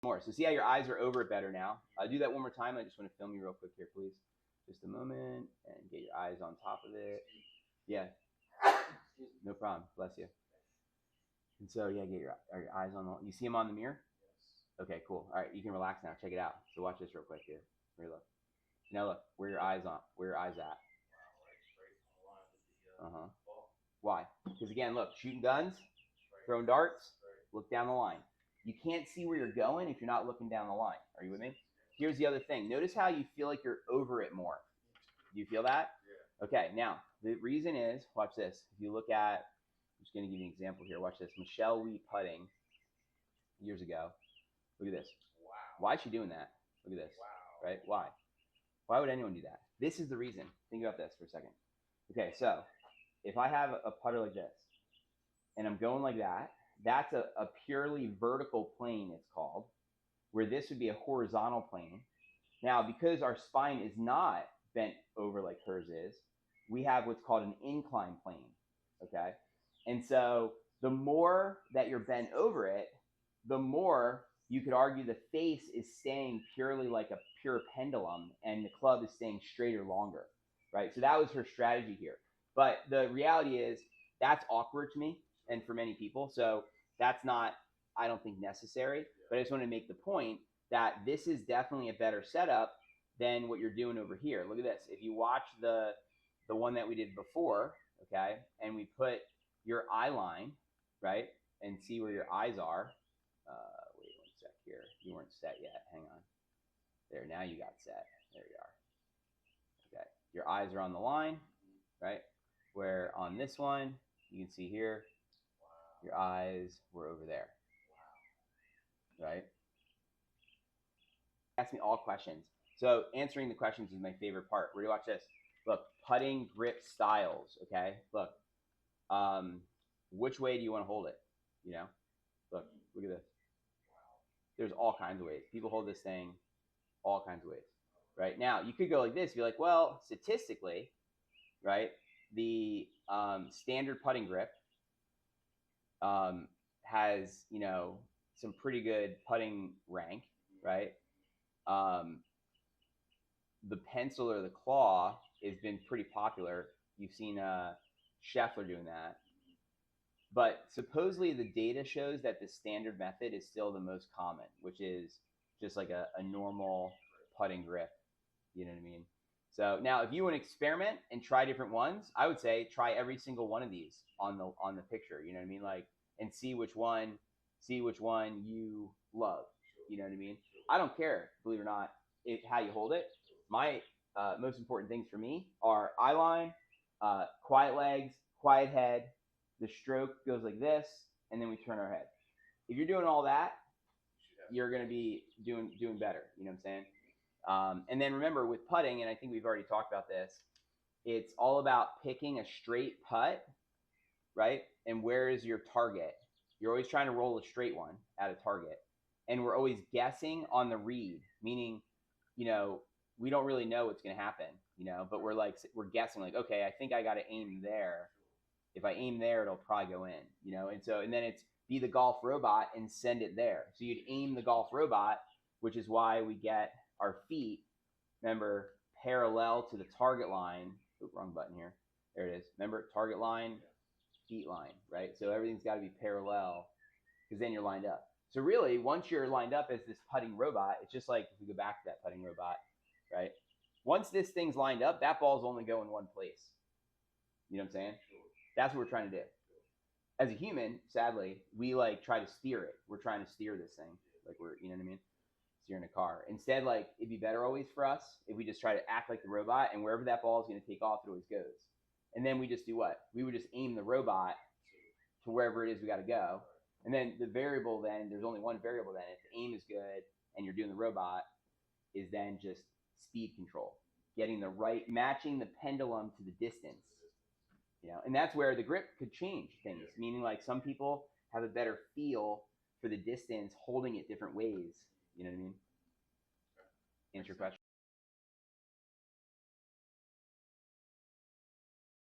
more. So see how your eyes are over it better now. Do that one more time. I just want to film you real quick here, please. Just a moment, and get your eyes on top of it. Yeah, no problem. Bless you. And so yeah, get your eyes on the. You see them on the mirror? Okay, cool. All right, you can relax now. Check it out. So watch this real quick here. Here, look. Now look, where your eyes on? Where your eyes at? Why? Because again, look, shooting guns, throwing darts, look down the line. You can't see where you're going if you're not looking down the line. Are you with me? Here's the other thing. Notice how you feel like you're over it more. Do you feel that? Yeah. Okay, now, the reason is, watch this. If you look at, I'm just going to give you an example here. Watch this. Michelle Wie putting years ago. Look at this. Wow. Why is she doing that? Look at this. Wow. Right? Why? Why would anyone do that? This is the reason. Think about this for a second. Okay, so if I have a putter like this, and I'm going like that, that's a purely vertical plane, it's called, where this would be a horizontal plane. Now, because our spine is not bent over like hers is, we have what's called an inclined plane, okay? And so the more that you're bent over it, the more you could argue the face is staying purely like a pure pendulum and the club is staying straighter longer, right? So that was her strategy here. But the reality is that's awkward to me and for many people. So that's not, I don't think, necessary. But I just want to make the point that this is definitely a better setup than what you're doing over here. Look at this. If you watch the one that we did before, okay, and we put your eye line, right, and see where your eyes are. Wait one sec here. You weren't set yet. Hang on. There, now you got set. There you are. Okay. Your eyes are on the line, right? Where on this one, you can see here, your eyes were over there. Right? Ask me all questions. So answering the questions is my favorite part. Where do you watch this? Look, putting grip styles, okay? Look, which way do you want to hold it? You know? Look at this. There's all kinds of ways. People hold this thing all kinds of ways, right? Now, you could go like this. Be like, well, statistically, right, the standard putting grip has, you know, some pretty good putting rank, right? The pencil or the claw has been pretty popular. You've seen Scheffler doing that. But supposedly the data shows that the standard method is still the most common, which is just like a normal putting grip. You know what I mean? So now if you want to experiment and try different ones, I would say try every single one of these on the picture. You know what I mean? Like, and see which one you love. You know what I mean? I don't care, believe it or not, how you hold it. My most important things for me are eye line, quiet legs, quiet head. The stroke goes like this, and then we turn our head. If you're doing all that, you're going to be doing better. You know what I'm saying? And then remember with putting, and I think we've already talked about this, it's all about picking a straight putt, right? And where is your target? You're always trying to roll a straight one at a target. And we're always guessing on the read, meaning, you know, we don't really know what's going to happen, you know, but we're guessing like, okay, I think I got to aim there. If I aim there, it'll probably go in, you know? And then it's be the golf robot and send it there. So you'd aim the golf robot, which is why we get our feet, remember, parallel to the target line. Oop, wrong button here. There it is. Remember, target line, feet line, right? So everything's got to be parallel because then you're lined up. So really, once you're lined up as this putting robot, it's just like if we go back to that putting robot, right? Once this thing's lined up, that ball's only going one place. You know what I'm saying? That's what we're trying to do. As a human, sadly, we like try to steer it. We're trying to steer this thing. Like you know what I mean? Steering a car. Instead, like, it'd be better always for us if we just try to act like the robot, and wherever that ball is going to take off, it always goes. And then we just do what? We would just aim the robot to wherever it is we got to go. And then the variable then, there's only one variable then. If the aim is good and you're doing the robot, is then just speed control. Getting the right, matching the pendulum to the distance. You know, and that's where the grip could change things. Meaning like some people have a better feel for the distance holding it different ways. You know what I mean? Answer your question.